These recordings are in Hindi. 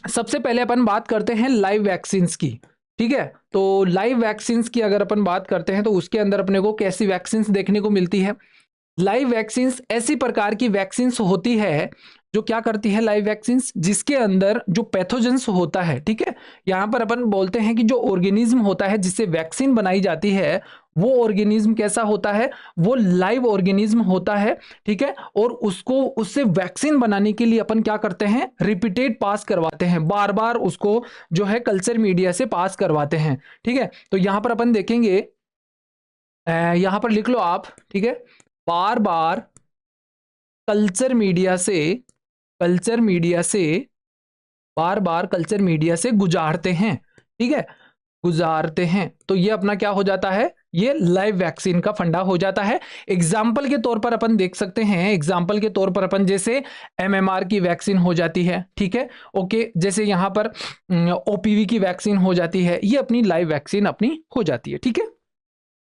सबसे पहले अपन बात करते हैं लाइव वैक्सीन्स की। ठीक है, तो लाइव वैक्सीन्स की अगर अपन बात करते हैं तो उसके अंदर अपने को कैसी वैक्सीन्स देखने को मिलती है। लाइव वैक्सीन्स ऐसी प्रकार की वैक्सीन्स होती है जो क्या करती है, लाइव वैक्सीन्स जिसके अंदर जो पैथोजेंस होता है। ठीक है, यहां पर अपन बोलते हैं कि जो ऑर्गेनिज्म होता है जिससे वैक्सीन बनाई जाती है वो ऑर्गेनिज्म कैसा होता है, वो लाइव ऑर्गेनिज्म होता है। ठीक है, और उसको उससे वैक्सीन बनाने के लिए अपन क्या करते हैं, रिपीटेड पास करवाते हैं, बार बार उसको जो है कल्चर मीडिया से पास करवाते हैं। ठीक है, तो यहां पर अपन देखेंगे, यहां पर लिख लो आप। ठीक है, बार बार कल्चर मीडिया से कल्चर मीडिया से बार बार कल्चर मीडिया से गुजारते हैं। ठीक है, गुजारते हैं, तो ये अपना क्या हो जाता है, ये लाइव वैक्सीन का फंडा हो जाता है। एग्जाम्पल के तौर पर अपन देख सकते हैं, एग्जाम्पल के तौर पर अपन जैसे एमएमआर की वैक्सीन हो जाती है। ठीक है, ओके, जैसे यहां पर ओपीवी की वैक्सीन हो जाती है, ये अपनी लाइव वैक्सीन अपनी हो जाती है। ठीक है,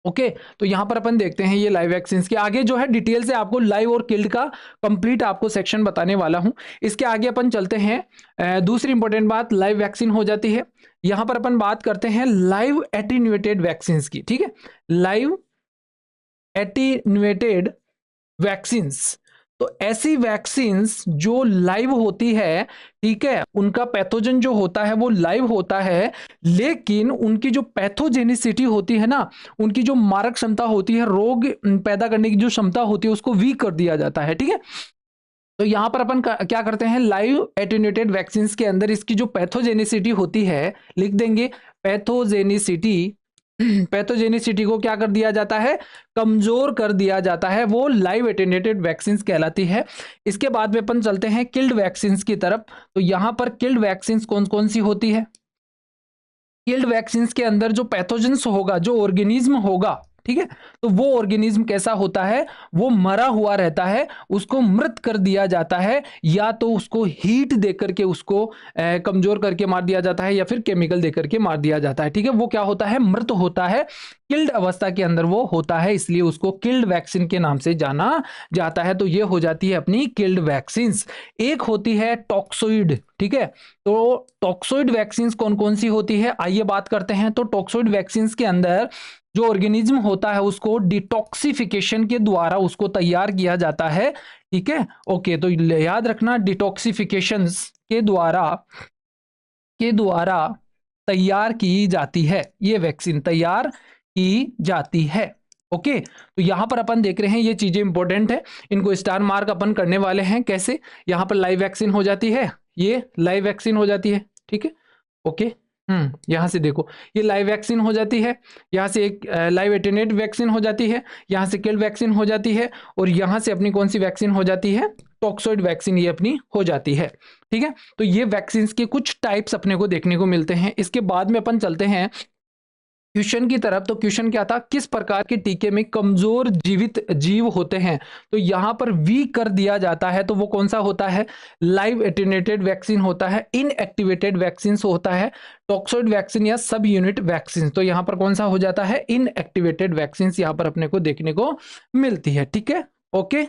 ओके, तो यहां पर अपन देखते हैं ये लाइव वैक्सीन के आगे जो है डिटेल से आपको लाइव और किल्ड का कंप्लीट आपको सेक्शन बताने वाला हूं। इसके आगे अपन चलते हैं। दूसरी इंपॉर्टेंट बात, लाइव वैक्सीन हो जाती है। यहां पर अपन बात करते हैं लाइव एटीन्यूएटेड वैक्सीन की। ठीक है, लाइव एटीन्यूएटेड वैक्सीन्स, तो ऐसी वैक्सीन्स जो लाइव होती है। ठीक है, उनका पैथोजन जो होता है वो लाइव होता है, लेकिन उनकी जो पैथोजेनिसिटी होती है ना, उनकी जो मारक क्षमता होती है, रोग पैदा करने की जो क्षमता होती है, उसको वीक कर दिया जाता है। ठीक है, तो यहां पर अपन क्या करते हैं, लाइव एटेन्यूएटेड वैक्सीन के अंदर इसकी जो पैथोजेनिसिटी होती है, लिख देंगे पैथोजेनिसिटी। पैथोजेनिसिटी को क्या कर दिया जाता है, कमजोर कर दिया जाता है, वो लाइव एटेन्यूएटेड वैक्सीन कहलाती है। इसके बाद में अपन चलते हैं किल्ड वैक्सीन की तरफ। तो यहां पर किल्ड वैक्सीन कौन कौन सी होती है, किल्ड वैक्सीन के अंदर जो पैथोजेंस होगा, जो ऑर्गेनिज्म होगा, ठीक है, तो वो ऑर्गेनिज्म कैसा होता है, वो मरा हुआ रहता है, उसको मृत कर दिया जाता है, या तो उसको हीट देकर के उसको कमजोर करके मार दिया जाता है, या फिर केमिकल देकर के मार दिया जाता है। ठीक है, वो क्या होता है, मृत होता है, किल्ड अवस्था के अंदर वो होता है, इसलिए उसको किल्ड वैक्सीन के नाम से जाना जाता है। तो ये हो जाती है अपनी किल्ड वैक्सीन। एक होती है टॉक्सोइड। ठीक है, तो टॉक्सोइड वैक्सीन कौन कौन सी होती है, आइए बात करते हैं। तो टॉक्सोइड वैक्सीन के अंदर जो ऑर्गेनिज्म होता है उसको डिटॉक्सिफिकेशन के द्वारा उसको तैयार किया जाता है। ठीक है, ओके, तो याद रखना, डिटॉक्सिफिकेशन के द्वारा तैयार की जाती है, ये वैक्सीन तैयार की जाती है। ओके, तो यहां पर अपन देख रहे हैं ये चीजें इंपॉर्टेंट है, इनको स्टार मार्क अपन करने वाले हैं। कैसे, यहां पर लाइव वैक्सीन हो जाती है, ये लाइव वैक्सीन हो जाती है। ठीक है, ओके, यहां से देखो, ये लाइव वैक्सीन हो जाती है, यहां से एक लाइव एटेन्यूएट वैक्सीन हो जाती है, यहां से किल्ड वैक्सीन हो जाती है, और यहां से अपनी कौन सी वैक्सीन हो जाती है, टॉक्सोइड वैक्सीन ये अपनी हो जाती है। ठीक है, तो ये वैक्सीन के कुछ टाइप्स अपने को देखने को मिलते हैं। इसके बाद में अपन चलते हैं क्वेश्चन की तरफ। तो क्वेश्चन क्या था, किस प्रकार के टीके में कमजोर जीवित जीव होते हैं, तो यहां पर वीक कर दिया जाता है, तो वो कौन सा होता है, लाइव एटेन्यूएटेड वैक्सीन होता है, इनएक्टिवेटेड वैक्सीन होता है, टॉक्सोइड वैक्सीन या सब यूनिट वैक्सीन। तो यहां पर कौन सा हो जाता है, इनएक्टिवेटेड वैक्सीन यहां पर अपने को देखने को मिलती है। ठीक है, ओके।